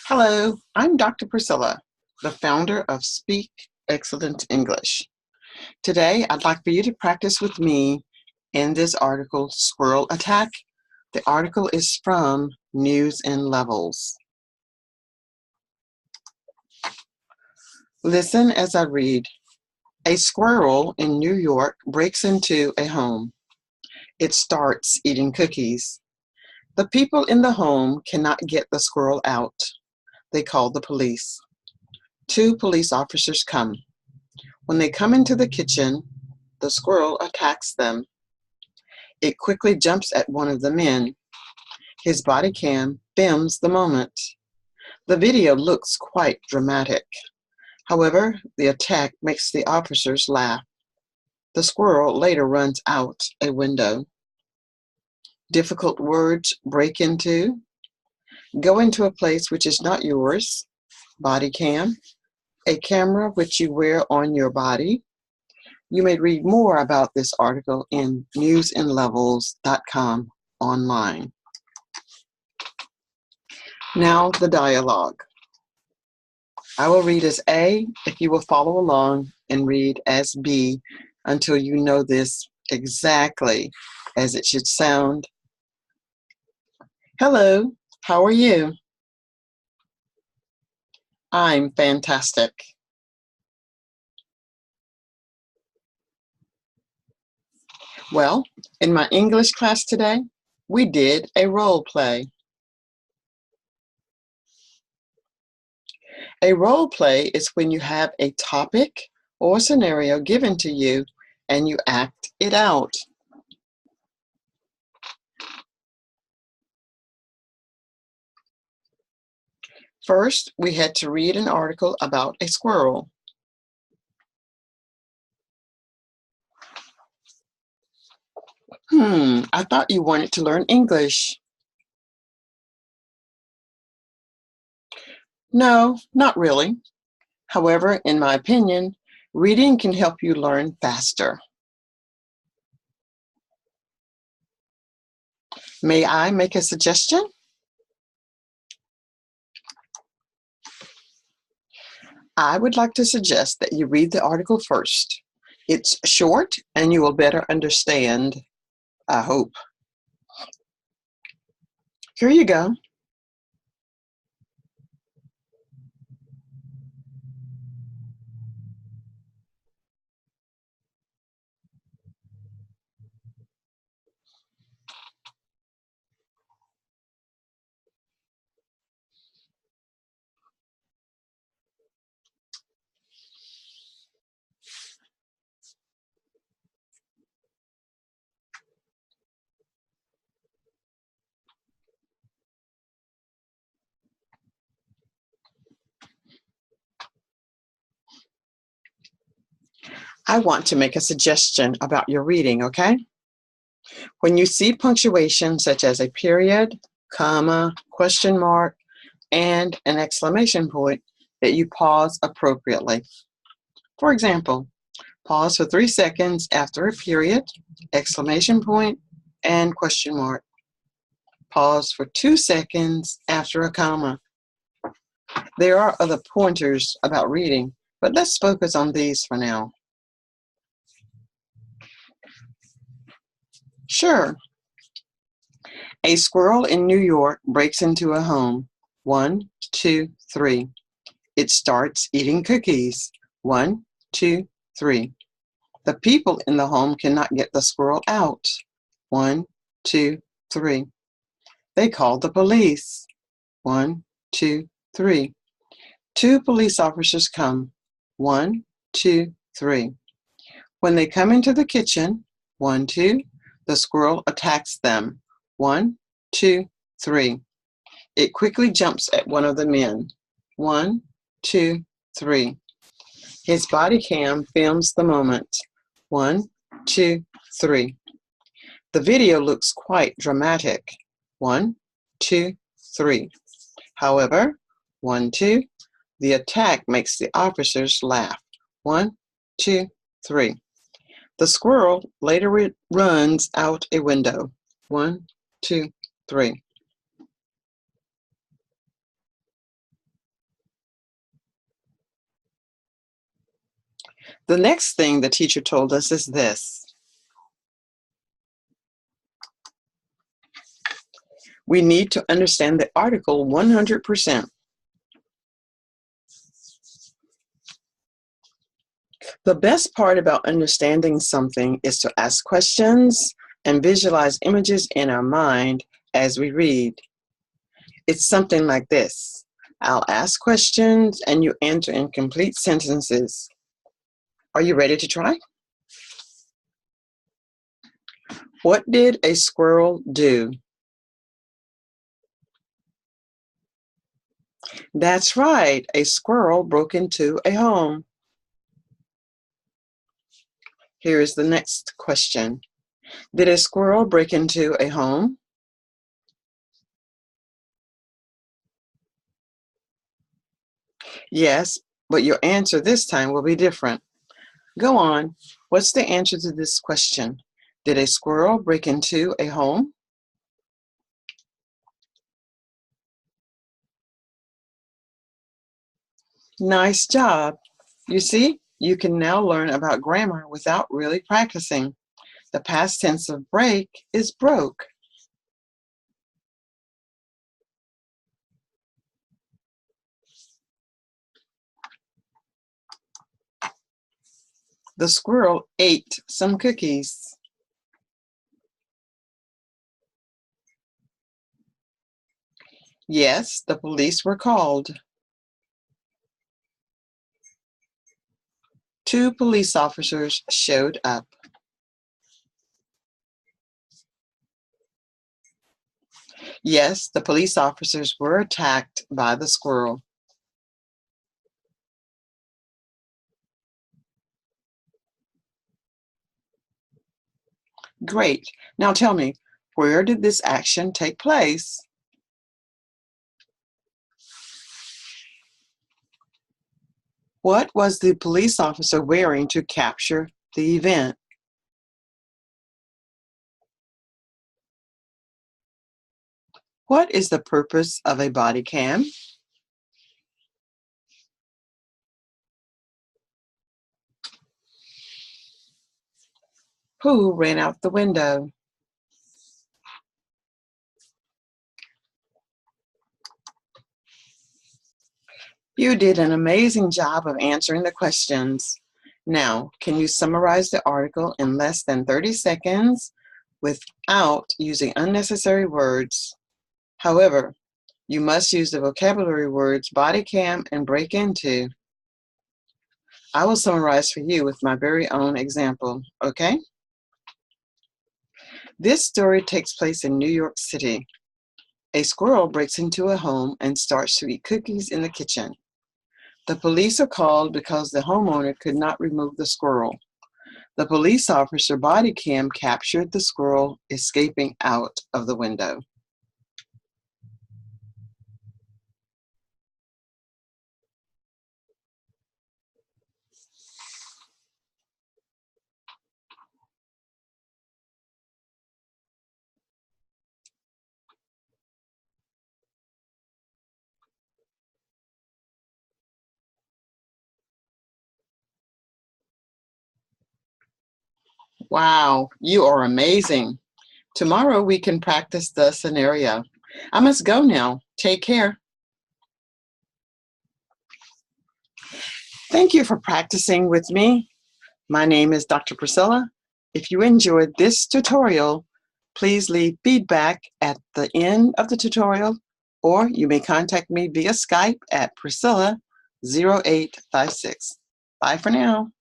Hello, I'm Dr. Priscilla, the founder of Speak Excellent English. Today, I'd like for you to practice with me in this article, Squirrel Attack. The article is from News and Levels. Listen as I read. A squirrel in New York breaks into a home. It starts eating cookies. The people in the home cannot get the squirrel out. They call the police. 2 police officers come. When they come into the kitchen, the squirrel attacks them. It quickly jumps at one of the men. His body cam films the moment. The video looks quite dramatic. However, the attack makes the officers laugh. The squirrel later runs out a window. Difficult words break into. Go into a place which is not yours. Body cam. A camera which you wear on your body. You may read more about this article in newsandlevels.com online. Now the dialogue. I will read as A if you will follow along and read as B until you know this exactly as it should sound. Hello, how are you? I'm fantastic. Well, in my English class today, we did a role play. A role play is when you have a topic or scenario given to you and you act it out. First, we had to read an article about a squirrel. I thought you wanted to learn English. No, not really. However, in my opinion, reading can help you learn faster. May I make a suggestion? I would like to suggest that you read the article first. It's short and you will better understand, I hope. Here you go. I want to make a suggestion about your reading, okay? When you see punctuation such as a period, comma, question mark, and an exclamation point, that you pause appropriately. For example, pause for 3 seconds after a period, exclamation point, and question mark. Pause for 2 seconds after a comma. There are other pointers about reading, but let's focus on these for now. Sure. A squirrel in New York breaks into a home. 1, 2, 3. It starts eating cookies. 1, 2, 3. The people in the home cannot get the squirrel out. 1, 2, 3. They call the police. 1, 2, 3. 2 police officers come. 1, 2, 3. When they come into the kitchen, 1, 2, the squirrel attacks them. 1, 2, 3. It quickly jumps at one of the men. 1, 2, 3. His body cam films the moment. 1, 2, 3. The video looks quite dramatic. 1, 2, 3. However, 1, 2, the attack makes the officers laugh. 1, 2, 3. The squirrel later runs out a window. 1, 2, 3. The next thing the teacher told us is this. We need to understand the article 100%. The best part about understanding something is to ask questions and visualize images in our mind as we read. It's something like this. I'll ask questions and you answer in complete sentences. Are you ready to try? What did a squirrel do? That's right, a squirrel broke into a home. Here is the next question. Did a squirrel break into a home? Yes, but your answer this time will be different. Go on. What's the answer to this question? Did a squirrel break into a home? Nice job. You see, you can now learn about grammar without really practicing. The past tense of break is broke. The squirrel ate some cookies. Yes, the police were called. 2 police officers showed up. Yes, the police officers were attacked by the squirrel. Great. Now tell me, where did this action take place? What was the police officer wearing to capture the event? What is the purpose of a body cam? Who ran out the window? You did an amazing job of answering the questions. Now, can you summarize the article in less than 30 seconds without using unnecessary words? However, you must use the vocabulary words body cam and break into. I will summarize for you with my very own example, okay? This story takes place in New York City. A squirrel breaks into a home and starts to eat cookies in the kitchen. The police are called because the homeowner could not remove the squirrel. The police officer body cam captured the squirrel escaping out of the window. Wow, you are amazing. Tomorrow we can practice the scenario. I must go now. Take care. Thank you for practicing with me. My name is Dr. Priscilla. If you enjoyed this tutorial, please leave feedback at the end of the tutorial, or you may contact me via Skype at Priscilla0856. Bye for now.